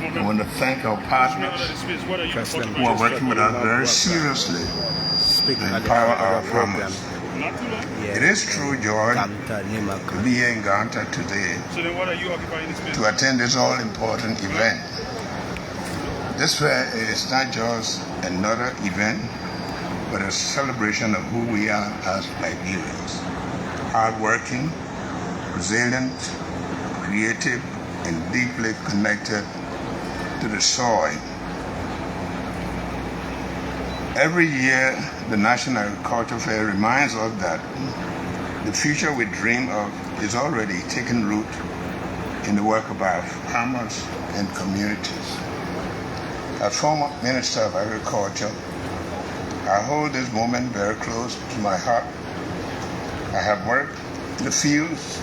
I want to thank our partners who are working with us very seriously to empower our farmers. It is true joy to be here in Gompa today to attend this all-important event. This fair is not just another event, but a celebration of who we are as Liberians. Hardworking, resilient, creative, and deeply connected to the soil. Every year, the National Agriculture Fair reminds us that the future we dream of is already taking root in the work of our farmers and communities. As former Minister of Agriculture, I hold this moment very close to my heart. I have worked in the fields.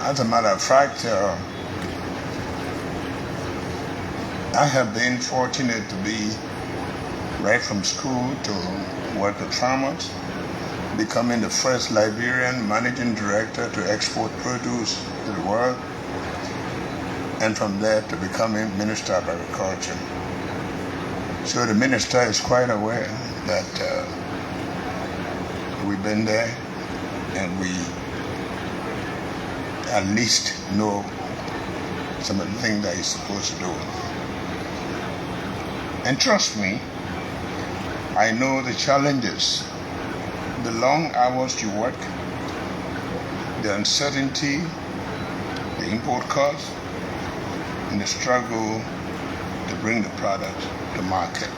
As a matter of fact, I have been fortunate to be right from school to work with farmers, becoming the first Liberian managing director to export produce to the world, and from there to becoming Minister of Agriculture. So the minister is quite aware that we've been there and we at least know some of the things that he's supposed to do. And trust me, I know the challenges, the long hours you work, the uncertainty, the import costs, and the struggle to bring the product to market.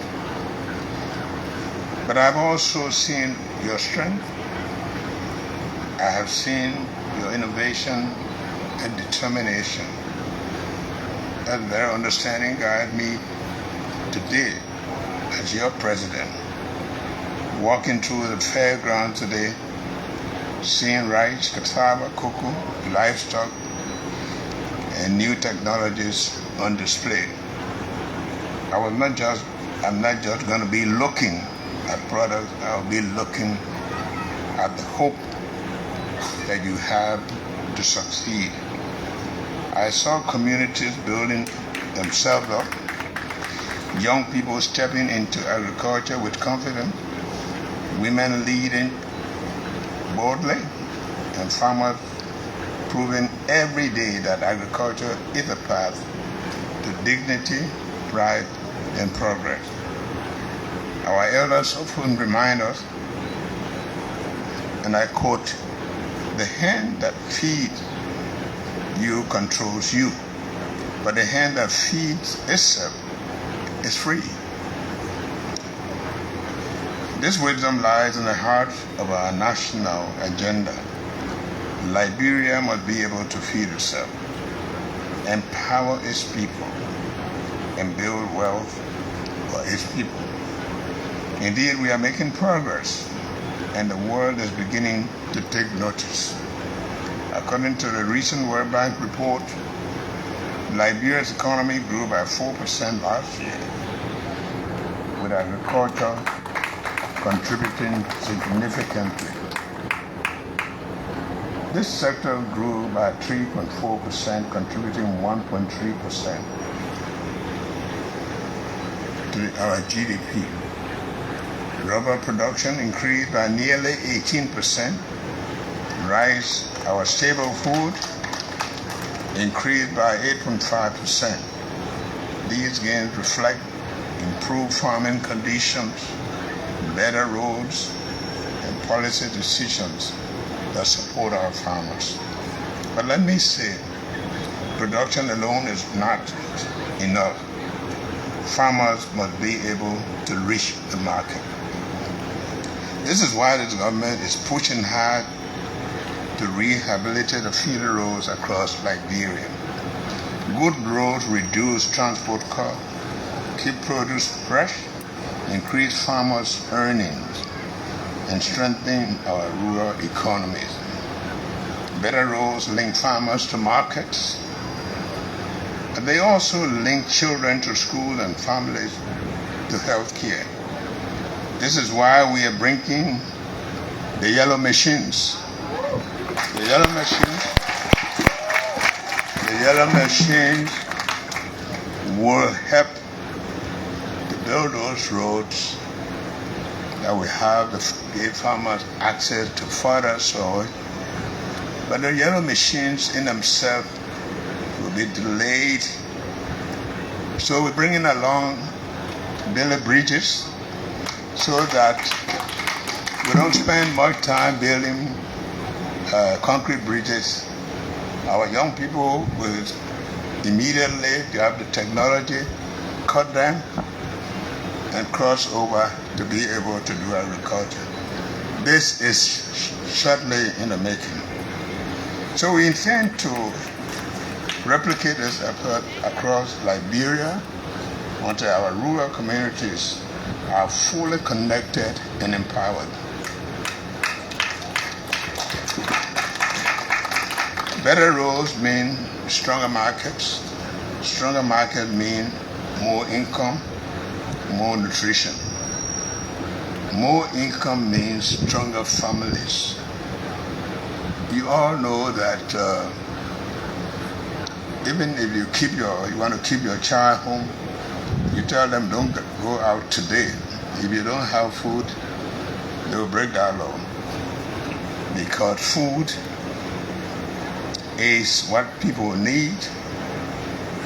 But I've also seen your strength. I have seen your innovation and determination. That very understanding guide me today as your president, walking through the fairground today, seeing rice, cassava, cocoa, livestock, and new technologies on display. I'm not just going to be looking at products, I'll be looking at the hope that you have to succeed. I saw communities building themselves up, young people stepping into agriculture with confidence, women leading boldly, and farmers proving every day that agriculture is a path to dignity, pride, and progress. Our elders often remind us, and I quote, "The hand that feeds you controls you, but the hand that feeds itself is free." This wisdom lies in the heart of our national agenda. Liberia must be able to feed itself, empower its people, and build wealth for its people. Indeed, we are making progress, and the world is beginning to take notice. According to the recent World Bank report, Liberia's economy grew by 4% last year, with agriculture contributing significantly. This sector grew by 3.4%, contributing 1.3% to our GDP. Rubber production increased by nearly 18%. Rice, our staple food, increased by 8.5%. These gains reflect improved farming conditions, better roads, and policy decisions that support our farmers. But let me say, production alone is not enough. Farmers must be able to reach the market. This is why this government is pushing hard to rehabilitate the feeder roads across Liberia. Good roads reduce transport costs, keep produce fresh, increase farmers' earnings, and strengthen our rural economies. Better roads link farmers to markets, but they also link children to school and families to health care. This is why we are bringing the yellow machines. The yellow machines will help to build those roads that we have to give farmers access to further soil. But the yellow machines in themselves will be delayed. So we're bringing along building bridges so that we don't spend much time building concrete bridges. Our young people will immediately, if you have the technology, cut them and cross over to be able to do agriculture. This is certainly in the making. So we intend to replicate this effort across Liberia until our rural communities are fully connected and empowered. Better roads mean stronger markets. Stronger markets mean more income, more nutrition. More income means stronger families. You all know that even if you want to keep your child home, you tell them don't go out today. If you don't have food, they will break that law. Because food is what people need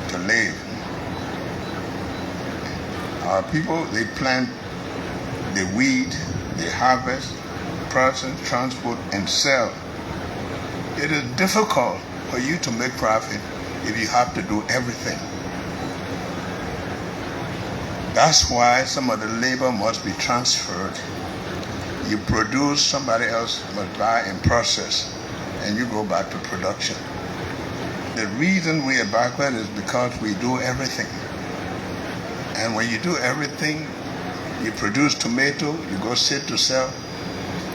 to live. Our people, they plant, they weed, they harvest, process, transport, and sell. It is difficult for you to make profit if you have to do everything. That's why some of the labor must be transferred. You produce, somebody else must buy and process, and you go back to production. The reason we are backward is because we do everything. And when you do everything, you produce tomato, you go sit to sell.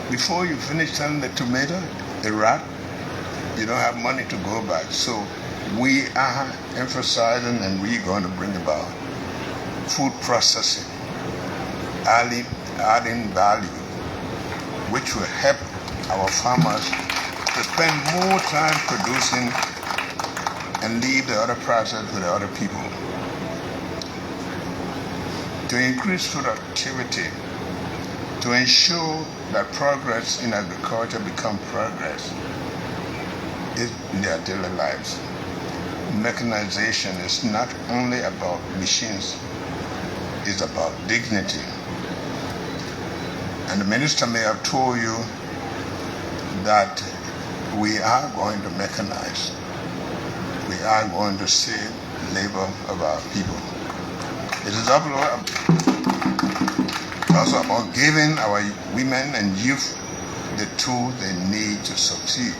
Before you finish selling the tomato, it rot. You don't have money to go back. So we are emphasizing and we're going to bring about food processing, adding value, which will help our farmers to spend more time producing and leave the other process with the other people. To increase productivity, to ensure that progress in agriculture becomes progress in their daily lives. Mechanization is not only about machines, it's about dignity. And the minister may have told you that we are going to mechanize. We are going to save labor of our people. It is also about giving our women and youth the tools they need to succeed.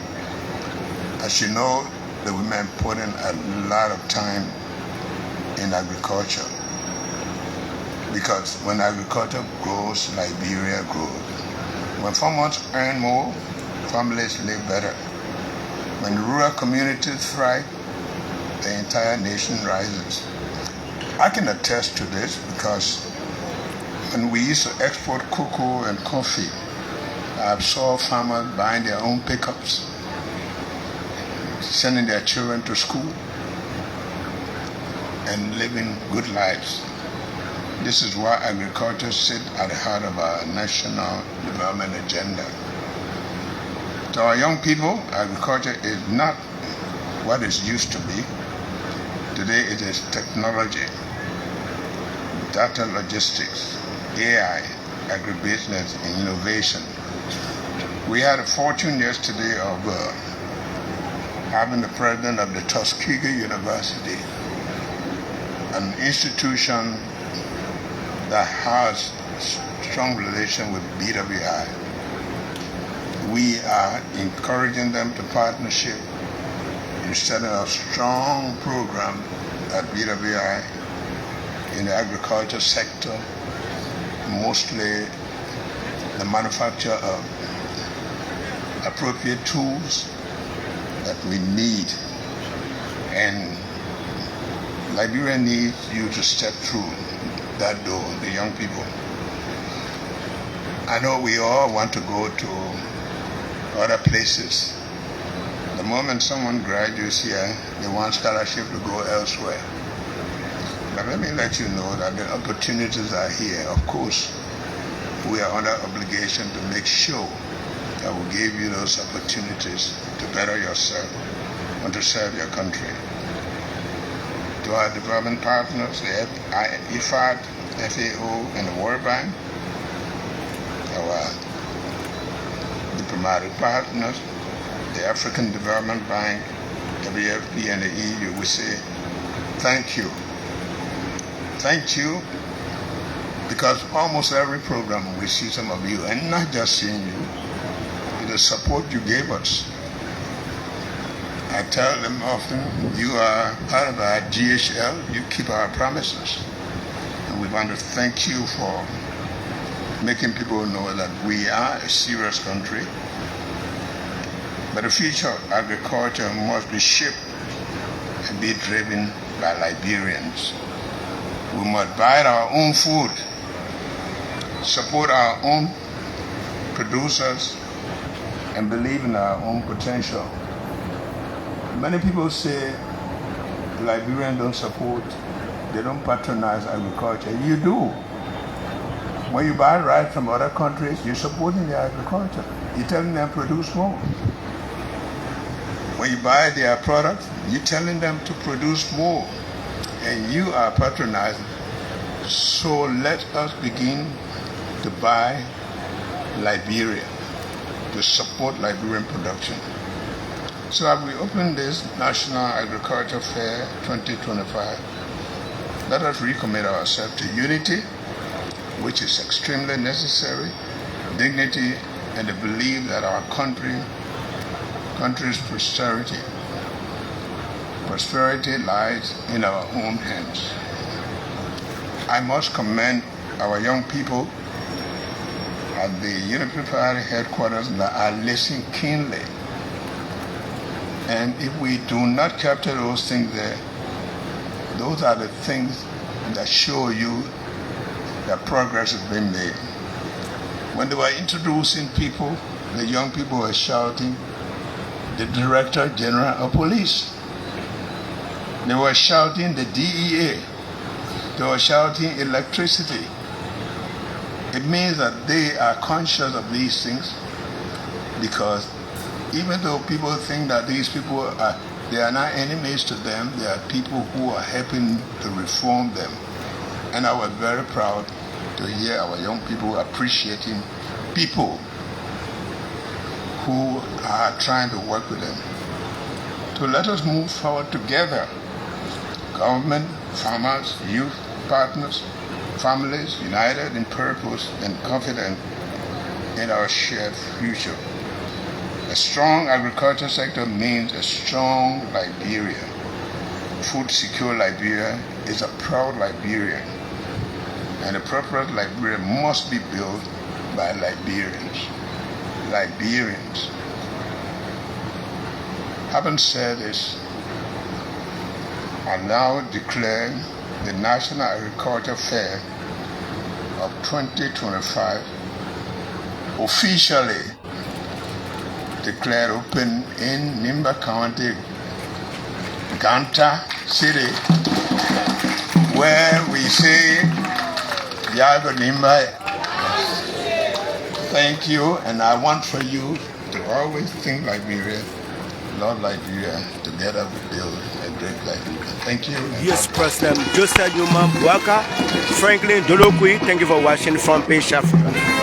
As you know, the women put in a lot of time in agriculture, because when agriculture grows, Liberia grows. When farmers earn more, families live better. When rural communities thrive, the entire nation rises. I can attest to this because when we used to export cocoa and coffee, I saw farmers buying their own pickups, sending their children to school, and living good lives. This is why agriculture sits at the heart of our national development agenda. To our young people, agriculture is not what it used to be. Today it is technology, data logistics, AI, agribusiness, and innovation. We had a fortune yesterday of having the president of the Tuskegee University, an institution that has strong relation with BWI. We are encouraging them to partnership in setting a strong program at BWI in the agriculture sector, mostly the manufacture of appropriate tools that we need. And Liberia needs you to step through that door, the young people. I know we all want to go to other places. The moment someone graduates here, they want scholarship to go elsewhere. But let me let you know that the opportunities are here. Of course, we are under obligation to make sure that we give you those opportunities to better yourself and to serve your country. To our development partners, the IFAD, FAO, and the World Bank, our diplomatic partners, the African Development Bank, WFP, and the EU, we say thank you. Thank you, because almost every program we see some of you, and not just seeing you, the support you gave us. I tell them often, you are part of our GHL, you keep our promises. And we want to thank you for making people know that we are a serious country. But the future of agriculture must be shaped and be driven by Liberians. We must buy our own food, support our own producers, and believe in our own potential. Many people say Liberians don't support, they don't patronize agriculture. You do. When you buy rice from other countries, you're supporting their agriculture. You're telling them to produce more. When you buy their products, you're telling them to produce more. And you are patronizing. So let us begin to buy Liberia, to support Liberian production. So as we open this National Agriculture Fair 2025, let us recommit ourselves to unity, which is extremely necessary, dignity, and the belief that our country's prosperity lies in our own hands. I must commend our young people at the Unity Party headquarters that are listening keenly. And if we do not capture those things there, those are the things that show you that progress has been made. When they were introducing people, the young people were shouting, the Director General of Police. They were shouting the DEA. They were shouting electricity. It means that they are conscious of these things, because even though people think that these people they are not enemies to them, they are people who are helping to reform them. And I was very proud to hear our young people appreciating people who are trying to work with them. So let us move forward together. Government, farmers, youth, partners, families, united in purpose and confident in our shared future. A strong agriculture sector means a strong Liberia. Food secure Liberia is a proud Liberian. And a prosperous Liberia must be built by Liberians. Liberians. Having said this, I now declare the National Agriculture Fair of 2025 officially declared open in Nimba County, Gompa City, where we say, Yago Nimba, thank you, and I want for you to always think Liberia, love Liberia, together we build a great Liberia. Thank you. Yes, President Joseph Boakai, Franklin Dolokui, thank you for watching Front Page Africa.